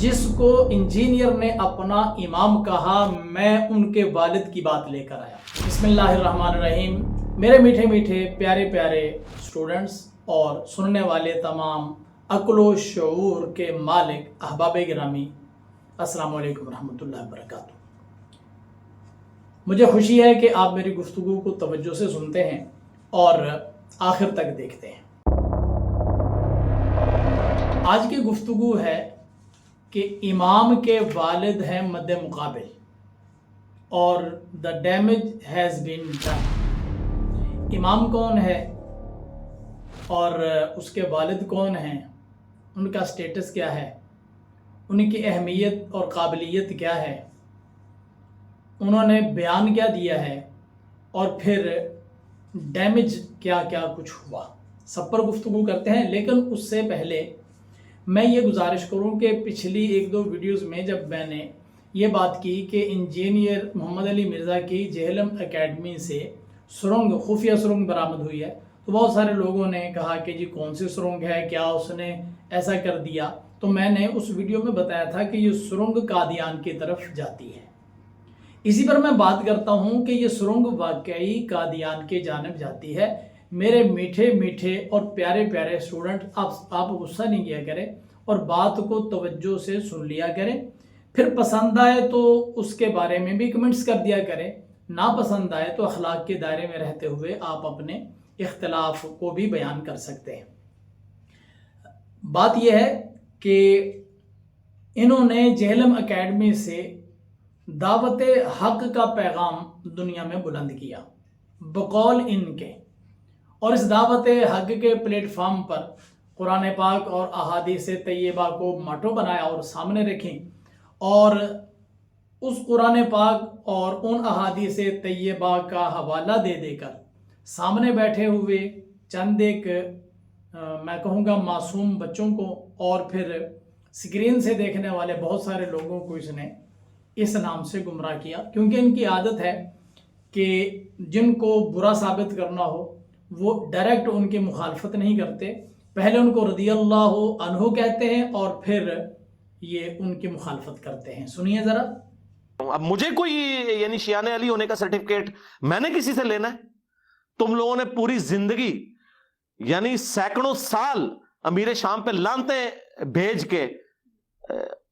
جس کو انجینئر نے اپنا امام کہا، میں ان کے والد کی بات لے کر آیا۔ بسم اللہ الرحمن الرحیم۔ میرے میٹھے میٹھے پیارے پیارے اسٹوڈنٹس اور سننے والے تمام عقل و شعور کے مالک احباب گرامی، السلام علیکم ورحمۃ اللہ وبرکاتہ۔ مجھے خوشی ہے کہ آپ میری گفتگو کو توجہ سے سنتے ہیں اور آخر تک دیکھتے ہیں۔ آج کی گفتگو ہے کہ امام کے والد ہیں مد مقابل اور the damage has been done۔ امام کون ہے اور اس کے والد کون ہیں، ان کا سٹیٹس کیا ہے، ان کی اہمیت اور قابلیت کیا ہے، انہوں نے بیان کیا دیا ہے، اور پھر ڈیمیج کیا کیا کچھ ہوا، سب پر گفتگو کرتے ہیں۔ لیکن اس سے پہلے میں یہ گزارش کروں کہ پچھلی ایک دو ویڈیوز میں جب میں نے یہ بات کی کہ انجینئر محمد علی مرزا کی جہلم اکیڈمی سے سرنگ، خفیہ سرنگ برآمد ہوئی ہے، تو بہت سارے لوگوں نے کہا کہ جی کون سی سرنگ ہے، کیا اس نے ایسا کر دیا؟ تو میں نے اس ویڈیو میں بتایا تھا کہ یہ سرنگ قادیان کی طرف جاتی ہے۔ اسی پر میں بات کرتا ہوں کہ یہ سرنگ واقعی قادیان کی جانب جاتی ہے۔ میرے میٹھے میٹھے اور پیارے پیارے اسٹوڈنٹ، آپ غصہ نہیں کیا کریں اور بات کو توجہ سے سن لیا کریں، پھر پسند آئے تو اس کے بارے میں بھی کمنٹس کر دیا کریں، ناپسند آئے تو اخلاق کے دائرے میں رہتے ہوئے آپ اپنے اختلاف کو بھی بیان کر سکتے ہیں۔ بات یہ ہے کہ انہوں نے جہلم اکیڈمی سے دعوت حق کا پیغام دنیا میں بلند کیا بقول ان کے، اور اس دعوت حق کے پلیٹ فارم پر قرآن پاک اور احادیث طیبہ کو ماٹو بنایا اور سامنے رکھیں، اور اس قرآن پاک اور ان احادیث طیبہ کا حوالہ دے دے کر سامنے بیٹھے ہوئے چند ایک میں کہوں گا معصوم بچوں کو اور پھر سکرین سے دیکھنے والے بہت سارے لوگوں کو اس نے اس نام سے گمراہ کیا، کیونکہ ان کی عادت ہے کہ جن کو برا ثابت کرنا ہو وہ ڈائریکٹ ان کی مخالفت نہیں کرتے، پہلے ان کو رضی اللہ عنہ کہتے ہیں اور پھر یہ ان کی مخالفت کرتے ہیں۔ سنیے ذرا۔ اب مجھے کوئی یعنی شیعہ علی ہونے کا سرٹیفکیٹ میں نے کسی سے لینا ہے؟ تم لوگوں نے پوری زندگی یعنی سینکڑوں سال امیر شام پہ لانتیں بھیج کے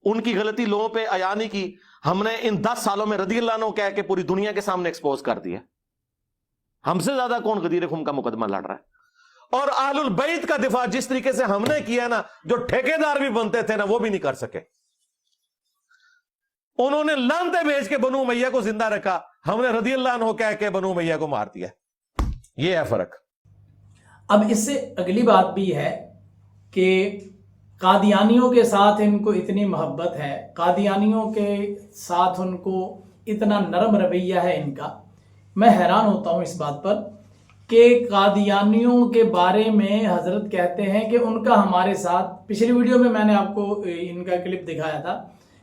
ان کی غلطی لوگوں پہ عیاں نہیں کی، ہم نے ان 10 سالوں میں رضی اللہ عنہ کہہ کے پوری دنیا کے سامنے ایکسپوز کر دیا۔ ہم سے زیادہ کون غدیر خم کا مقدمہ لڑ رہا ہے؟ اور اہل البیت کا دفاع جس طریقے سے ہم نے کیا نا، جو ٹھیکیدار بھی بنتے تھے نا وہ بھی نہیں کر سکے۔ انہوں نے لانتے بھیج کے بنو امیہ کو زندہ رکھا، ہم نے رضی اللہ عنہ کہہ کے بنو امیہ کو مار دیا۔ یہ ہے فرق۔ اب اس سے اگلی بات بھی ہے کہ قادیانیوں کے ساتھ ان کو اتنی محبت ہے، قادیانیوں کے ساتھ ان کو اتنا نرم رویہ ہے ان کا، میں حیران ہوتا ہوں اس بات پر کہ قادیانیوں کے بارے میں حضرت کہتے ہیں کہ ان کا ہمارے ساتھ، پچھلی ویڈیو میں نے آپ کو ان کا کلپ دکھایا تھا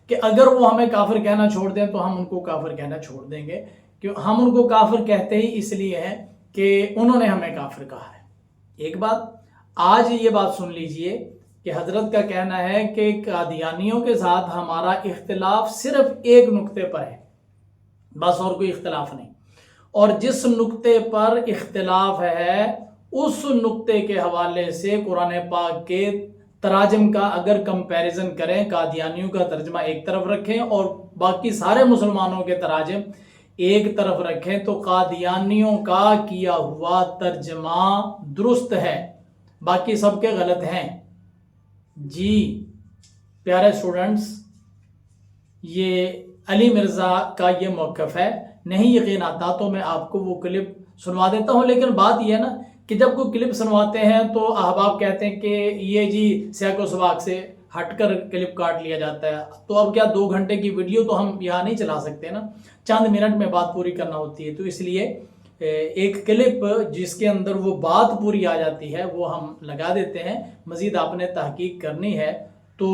کہ اگر وہ ہمیں کافر کہنا چھوڑ دیں تو ہم ان کو کافر کہنا چھوڑ دیں گے، کہ ہم ان کو کافر کہتے ہی اس لیے ہیں کہ انہوں نے ہمیں کافر کہا ہے۔ ایک بات آج یہ بات سن لیجئے کہ حضرت کا کہنا ہے کہ قادیانیوں کے ساتھ ہمارا اختلاف صرف ایک نقطے پر ہے، بس اور کوئی اختلاف نہیں، اور جس نقطے پر اختلاف ہے اس نقطے کے حوالے سے قرآن پاک کے تراجم کا اگر کمپیریزن کریں، قادیانیوں کا ترجمہ ایک طرف رکھیں اور باقی سارے مسلمانوں کے تراجم ایک طرف رکھیں، تو قادیانیوں کا کیا ہوا ترجمہ درست ہے، باقی سب کے غلط ہیں۔ جی پیارے اسٹوڈنٹس، یہ علی مرزا کا یہ موقف ہے۔ نہیں یقین آتا تو میں آپ کو وہ کلپ سنوا دیتا ہوں، لیکن بات یہ ہے نا کہ جب کوئی کلپ سنواتے ہیں تو احباب کہتے ہیں کہ یہ جی سیاق و سباق سے ہٹ کر کلپ کاٹ لیا جاتا ہے، تو اب کیا 2 گھنٹے کی ویڈیو تو ہم یہاں نہیں چلا سکتے نا، چند منٹ میں بات پوری کرنا ہوتی ہے، تو اس لیے ایک کلپ جس کے اندر وہ بات پوری آ جاتی ہے وہ ہم لگا دیتے ہیں۔ مزید آپ نے تحقیق کرنی ہے تو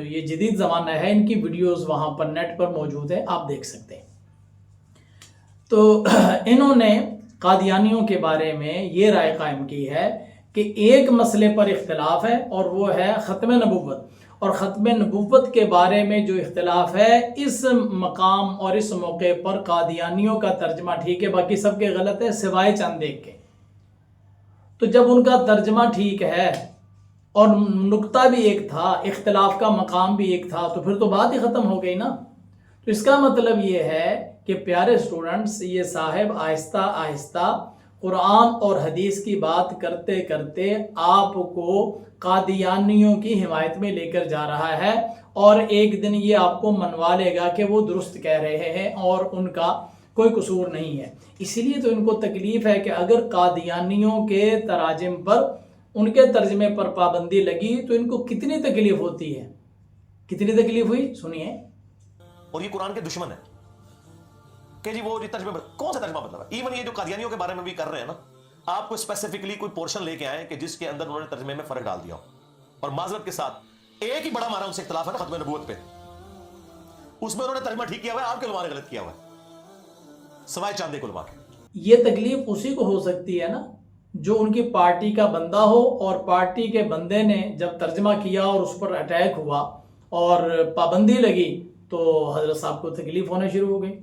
یہ جدید زمانہ ہے، ان کی ویڈیوز وہاں پر نیٹ پر موجود ہے، آپ دیکھ سکتے ہیں۔ تو انہوں نے قادیانیوں کے بارے میں یہ رائے قائم کی ہے کہ ایک مسئلے پر اختلاف ہے اور وہ ہے ختم نبوت، اور ختم نبوت کے بارے میں جو اختلاف ہے، اس مقام اور اس موقع پر قادیانیوں کا ترجمہ ٹھیک ہے، باقی سب کے غلط ہے سوائے چند ایک کے۔ تو جب ان کا ترجمہ ٹھیک ہے اور نقطہ بھی ایک تھا، اختلاف کا مقام بھی ایک تھا، تو پھر تو بات ہی ختم ہو گئی نا۔ تو اس کا مطلب یہ ہے کہ پیارے سٹوڈنٹس، یہ صاحب آہستہ آہستہ قرآن اور حدیث کی بات کرتے کرتے آپ کو قادیانیوں کی حمایت میں لے کر جا رہا ہے، اور ایک دن یہ آپ کو منوا لے گا کہ وہ درست کہہ رہے ہیں اور ان کا کوئی قصور نہیں ہے۔ اسی لیے تو ان کو تکلیف ہے کہ اگر قادیانیوں کے تراجم پر، ان کے ترجمے پر پابندی لگی تو ان کو کتنی تکلیف ہوتی ہے۔ کتنی تکلیف ہوئی سنیے۔ اور یہ قرآن کے دشمن ہے کہ جی وہ ترجمے کون سا ترجمہ مطلب ہے؟ ایون یہ جو قادیانیوں کے بارے میں بھی کر رہے ہیں نا، آپ کو اسپیسیفکلی کوئی پورشن لے کے آئیں کہ جس کے اندر انہوں نے ترجمے میں فرق ڈال دیا ہو، اور معذرت کے ساتھ ایک ہی بڑا ہمارا ان سے اختلاف ہے نا ختم نبوت پہ، اس میں انہوں نے ترجمہ ٹھیک کیا ہوا ہے، آپ کے علماء نے غلط کیا ہوا ہے سوائے چاند ایک علماء کے۔ یہ تکلیف اسی کو ہو سکتی ہے نا جو ان کی پارٹی کا بندہ ہو، اور پارٹی کے بندے نے جب ترجمہ کیا اور اس پر اٹیک ہوا اور پابندی لگی تو حضرت صاحب کو تکلیف ہونا شروع ہو گئی۔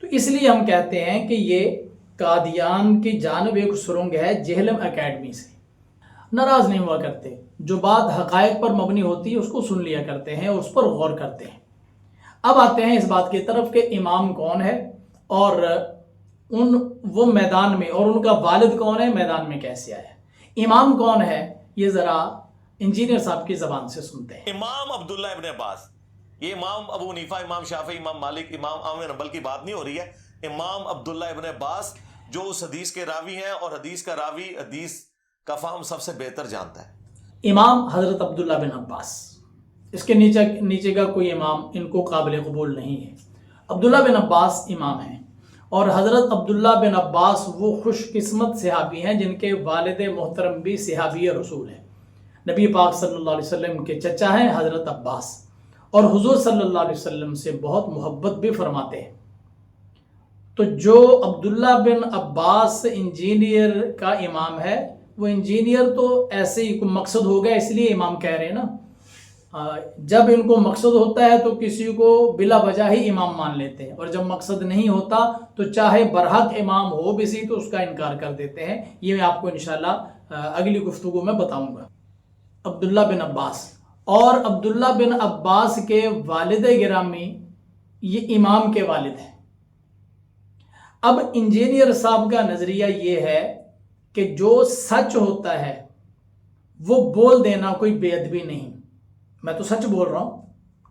تو اس لیے ہم کہتے ہیں کہ یہ قادیان کی جانب ایک سرنگ ہے جہلم اکیڈمی سے۔ ناراض نہیں ہوا کرتے، جو بات حقائق پر مبنی ہوتی ہے اس کو سن لیا کرتے ہیں اور اس پر غور کرتے ہیں۔ اب آتے ہیں اس بات کی طرف کہ امام کون ہے، اور وہ میدان میں، اور ان کا والد کون ہے، میدان میں کیسے آیا۔ امام کون ہے یہ ذرا انجینئر صاحب کی زبان سے سنتے ہیں۔ امام عبداللہ ابن عباس، یہ امام ابو حنیفہ، امام شافعی، امام مالک، امام احمد بن حنبل کی بات نہیں ہو رہی ہے، امام عبداللہ ابن عباس جو اس حدیث کے راوی ہیں، اور حدیث کا راوی حدیث کا فہم سب سے بہتر جانتا ہے۔ امام حضرت عبداللہ بن عباس، اس کے نیچے کا کوئی امام ان کو قابل قبول نہیں ہے۔ عبداللہ بن عباس امام ہیں، اور حضرت عبداللہ بن عباس وہ خوش قسمت صحابی ہیں جن کے والد محترم بھی صحابی رسول ہیں۔ نبی پاک صلی اللہ علیہ وسلم کے چچا ہیں حضرت عباس، اور حضور صلی اللہ علیہ وسلم سے بہت محبت بھی فرماتے ہیں۔ تو جو عبداللہ بن عباس انجینئر کا امام ہے، وہ انجینئر تو ایسے ہی کوئی مقصد ہوگا اس لیے امام کہہ رہے ہیں نا۔ جب ان کو مقصد ہوتا ہے تو کسی کو بلا وجہ ہی امام مان لیتے ہیں، اور جب مقصد نہیں ہوتا تو چاہے برحق امام ہو بھی سی تو اس کا انکار کر دیتے ہیں۔ یہ میں آپ کو انشاءاللہ اگلی گفتگو میں بتاؤں گا۔ عبداللہ بن عباس اور عبداللہ بن عباس کے والد گرامی یہ امام کے والد ہیں۔ اب انجینئر صاحب کا نظریہ یہ ہے کہ جو سچ ہوتا ہے وہ بول دینا کوئی بے ادبی نہیں۔ میں تو سچ بول رہا ہوں،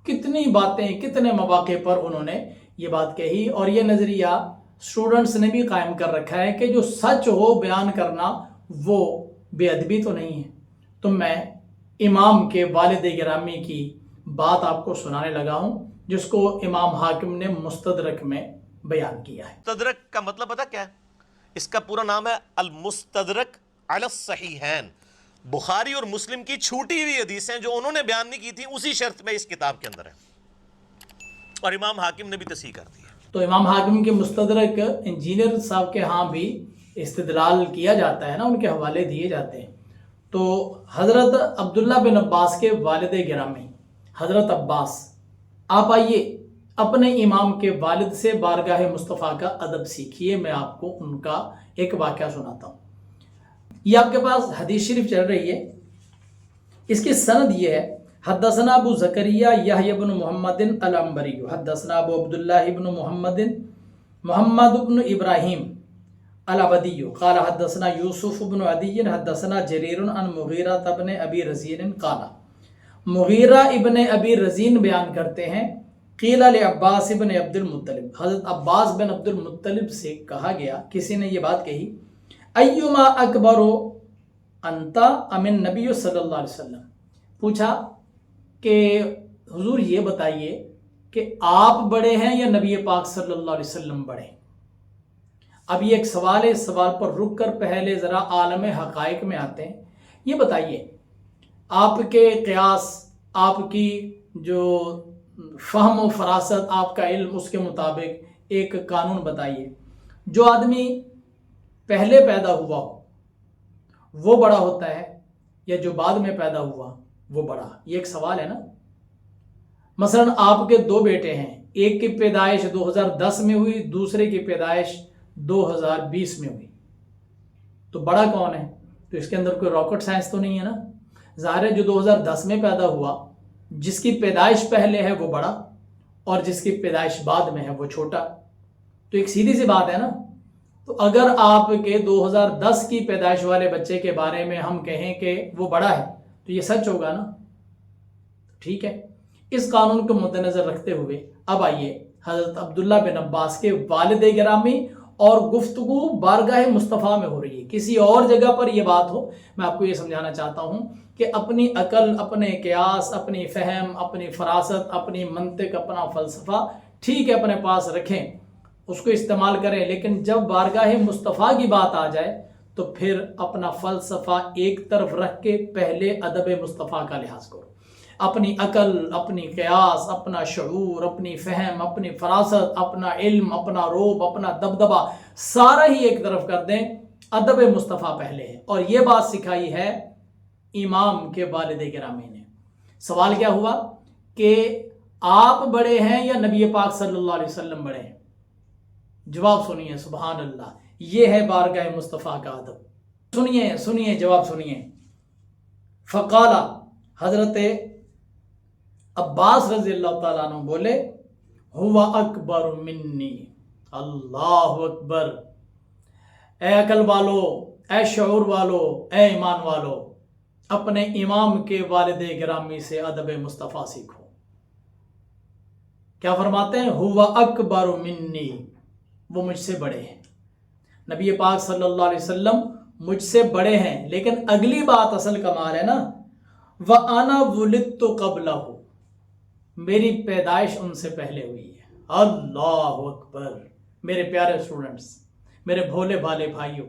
کتنی باتیں، کتنے مواقع پر انہوں نے یہ بات کہی، اور یہ نظریہ اسٹوڈنٹس نے بھی قائم کر رکھا ہے کہ جو سچ ہو بیان کرنا وہ بے ادبی تو نہیں ہے۔ تو میں امام کے والد گرامی کی بات آپ کو سنانے لگا ہوں، جس کو امام حاکم نے مستدرک میں بیان کیا ہے۔ مستدرک کا مطلب پتہ کیا ہے؟ اس کا پورا نام ہے المستدرک علی الصحیحین۔ بخاری اور مسلم کی چھوٹی ہوئی حدیثیں جو انہوں نے بیان نہیں کی تھی اسی شرط میں اس کتاب کے اندر ہے، اور امام حاکم نے بھی تصحیح کر دی ہے۔ تو امام حاکم کے مستدرک انجینئر صاحب کے ہاں بھی استدلال کیا جاتا ہے نا، ان کے حوالے دیے جاتے ہیں۔ تو حضرت عبداللہ بن عباس کے والد گرامی حضرت عباس، آپ آئیے اپنے امام کے والد سے بارگاہ مصطفیٰ کا ادب سیکھیے۔ میں آپ کو ان کا ایک واقعہ سناتا ہوں۔ یہ آپ کے پاس حدیث شریف چل رہی ہے، اس کی سند یہ ہے: حدثنا ابو زکریا یحیی بن محمد العنبری، حدثنا ابو عبداللہ بن محمد بن ابراہیم العبدی قال حدثنا یوسف بن عدی حدثنا جریر عن مغیرہ ابن ابی رزین قال، مغیرہ ابن ابی رزین بیان کرتے ہیں، قیل لعباس بن عبد المطلب، حضرت عباس بن عبد المطلب سے کہا گیا، کسی نے یہ بات کہی، ایما اکبر انت ام النبی صلی اللہ علیہ وسلم، پوچھا کہ حضور یہ بتائیے کہ آپ بڑے ہیں یا نبی پاک صلی اللہ علیہ وسلم بڑے ہیں؟ اب یہ ایک سوال ہے، اس سوال پر رک کر پہلے ذرا عالم حقائق میں آتے ہیں۔ یہ بتائیے، آپ کے قیاس، آپ کی جو فہم و فراست، آپ کا علم، اس کے مطابق ایک قانون بتائیے، جو آدمی پہلے پیدا ہوا ہو وہ بڑا ہوتا ہے، یا جو بعد میں پیدا ہوا وہ بڑا؟ یہ ایک سوال ہے نا. مثلا آپ کے 2 بیٹے ہیں، ایک کی پیدائش 2010 میں ہوئی، دوسرے کی پیدائش 2020 میں ہوئی، تو بڑا کون ہے؟ تو اس کے اندر کوئی راکٹ سائنس تو نہیں ہے نا. ظاہر ہے جو 2010 میں پیدا ہوا، جس کی پیدائش پہلے ہے وہ بڑا، اور جس کی پیدائش بعد میں ہے وہ چھوٹا. تو ایک سیدھی سی بات ہے نا. تو اگر آپ کے 2010 کی پیدائش والے بچے کے بارے میں ہم کہیں کہ وہ بڑا ہے تو یہ سچ ہوگا نا. ٹھیک ہے. اس قانون کو مد نظر رکھتے ہوئے اب آئیے حضرت عبداللہ بن عباس کے والد گرامی اور گفتگو بارگاہ مصطفیٰ میں ہو رہی ہے. کسی اور جگہ پر یہ بات ہو، میں آپ کو یہ سمجھانا چاہتا ہوں کہ اپنی عقل، اپنے قیاس، اپنی فہم، اپنی فراست، اپنی منطق، اپنا فلسفہ ٹھیک ہے اپنے پاس رکھیں، اس کو استعمال کریں، لیکن جب بارگاہ مصطفیٰ کی بات آ جائے تو پھر اپنا فلسفہ ایک طرف رکھ کے پہلے ادب مصطفیٰ کا لحاظ کرو. اپنی عقل، اپنی قیاس، اپنا شعور، اپنی فہم، اپنی فراست، اپنا علم، اپنا روب، اپنا دبدبہ سارا ہی ایک طرف کر دیں. ادب مصطفیٰ پہلے ہے. اور یہ بات سکھائی ہے امام کے والد گرامی نے. سوال کیا ہوا کہ آپ بڑے ہیں یا نبی پاک صلی اللہ علیہ وسلم بڑے ہیں؟ جواب سنیے. سبحان اللہ. یہ ہے بارگاہ مصطفیٰ کا ادب. سنیے جواب سنیے. فقال، حضرت عباس رضی اللہ تعالیٰ عنہ بولے، ہوا اکبر منی. اللہ اکبر. اے عقل والو، اے شعور والو، اے ایمان والو، اپنے امام کے والد گرامی سے ادب مصطفیٰ سیکھو. کیا فرماتے ہیں؟ ہوا اکبر منی، وہ مجھ سے بڑے ہیں. نبی پاک صلی اللہ علیہ وسلم مجھ سے بڑے ہیں. لیکن اگلی بات اصل کمال ہے نا، وَأَنَا وُلِدْتُ قَبْلَهُ، میری پیدائش ان سے پہلے ہوئی ہے. اللہ اکبر. میرے پیارے اسٹوڈنٹس، میرے بھولے بھالے بھائیوں،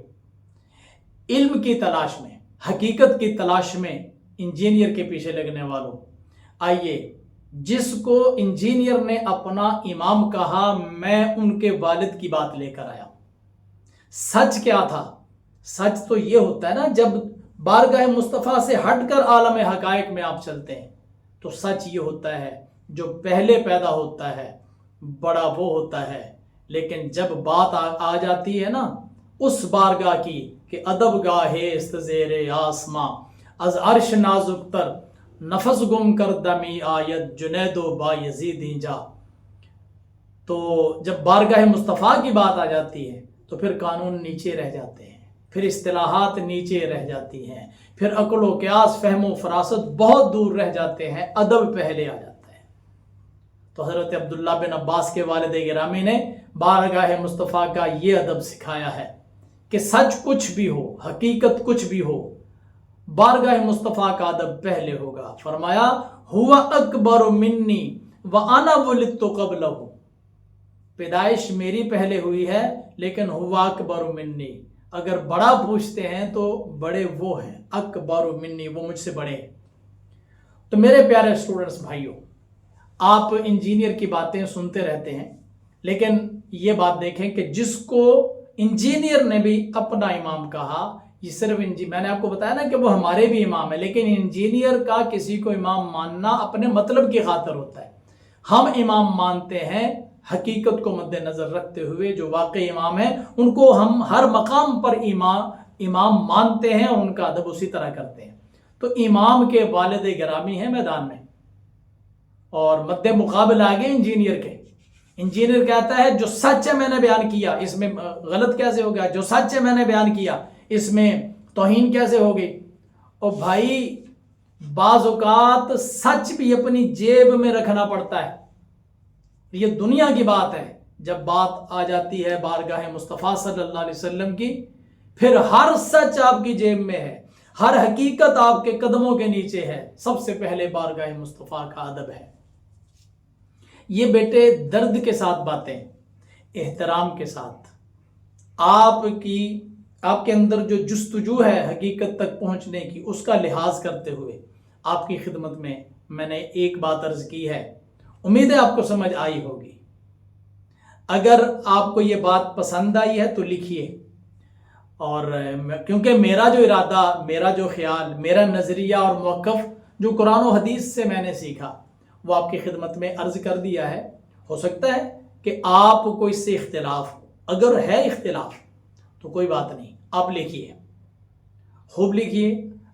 علم کی تلاش میں، حقیقت کی تلاش میں انجینئر کے پیچھے لگنے والوں، آئیے جس کو انجینئر نے اپنا امام کہا، میں ان کے والد کی بات لے کر آیا. سچ کیا تھا؟ سچ تو یہ ہوتا ہے نا جب بارگاہ مصطفیٰ سے ہٹ کر عالم حقائق میں آپ چلتے ہیں تو سچ یہ ہوتا ہے جو پہلے پیدا ہوتا ہے بڑا وہ ہوتا ہے. لیکن جب بات آ جاتی ہے نا اس بارگاہ کی کہ ادب گاہے است زیر آسماں، از عرش نازک تر نفس گم کر دمی آیت جنید و با یزید جا، تو جب بارگاہ مصطفیٰ کی بات آ جاتی ہے تو پھر قانون نیچے رہ جاتے ہیں، پھر اصطلاحات نیچے رہ جاتی ہیں، پھر عقل و قیاس، فہم و فراست بہت دور رہ جاتے ہیں، ادب پہلے آ جاتا ہے. تو حضرت عبداللہ بن عباس کے والد گرامی نے بارگاہ مصطفیٰ کا یہ ادب سکھایا ہے کہ سچ کچھ بھی ہو، حقیقت کچھ بھی ہو، بارگاہ مصطفیٰ کا ادب پہلے ہوگا. فرمایا ہوا اکبر منی وانا ولدت قبلہ، پیدائش میری پہلے ہوئی ہے لیکن ہوا اکبر منی. اگر بڑا پوچھتے ہیں تو بڑے وہ ہیں، اکبر منی، وہ مجھ سے بڑے ہیں. تو میرے پیارے اسٹوڈنٹس بھائیوں، آپ انجینئر کی باتیں سنتے رہتے ہیں، لیکن یہ بات دیکھیں کہ جس کو انجینئر نے بھی اپنا امام کہا، یہ صرف میں نے آپ کو بتایا نا کہ وہ ہمارے بھی امام ہیں، لیکن انجینئر کا کسی کو امام ماننا اپنے مطلب کی خاطر ہوتا ہے. ہم امام مانتے ہیں حقیقت کو مد نظر رکھتے ہوئے. جو واقعی امام ہیں ان کو ہم ہر مقام پر امام مانتے ہیں اور ان کا ادب اسی طرح کرتے ہیں. تو امام کے والد گرامی ہیں میدان میں، اور مد مقابل آگے انجینئر کے. انجینئر کہتا ہے جو سچ ہے میں نے بیان کیا، اس میں غلط کیسے ہو گیا؟ جو سچ ہے میں نے بیان کیا، اس میں توہین کیسے ہو گئی؟ اور بھائی بعض اوقات سچ بھی اپنی جیب میں رکھنا پڑتا ہے. یہ دنیا کی بات ہے. جب بات آ جاتی ہے بارگاہ مصطفیٰ صلی اللہ علیہ وسلم کی، پھر ہر سچ آپ کی جیب میں ہے، ہر حقیقت آپ کے قدموں کے نیچے ہے. سب سے پہلے بارگاہ مصطفیٰ کا ادب ہے. یہ بیٹے درد کے ساتھ باتیں، احترام کے ساتھ، آپ کے اندر جو جستجو ہے حقیقت تک پہنچنے کی، اس کا لحاظ کرتے ہوئے آپ کی خدمت میں نے ایک بات عرض کی ہے. امید ہے آپ کو سمجھ آئی ہوگی. اگر آپ کو یہ بات پسند آئی ہے تو لکھیے، اور کیونکہ میرا جو ارادہ، میرا جو خیال، میرا نظریہ اور موقف جو قرآن و حدیث سے میں نے سیکھا وہ آپ کی خدمت میں عرض کر دیا ہے. ہو سکتا ہے کہ آپ کو اس سے اختلاف ہو. اگر ہے اختلاف تو کوئی بات نہیں, آپ لکھیے, خوب لکھیے,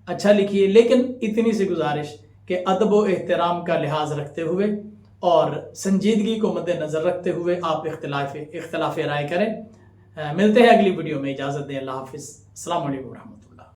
اچھا لکھیے, لیکن اتنی سی گزارش کہ ادب و احترام کا لحاظ رکھتے ہوئے اور سنجیدگی کو مد نظر رکھتے ہوئے آپ اختلاف رائے کریں. ملتے ہیں اگلی ویڈیو میں, اجازت دیں, اللہ حافظ, السلام علیکم ورحمۃ اللہ.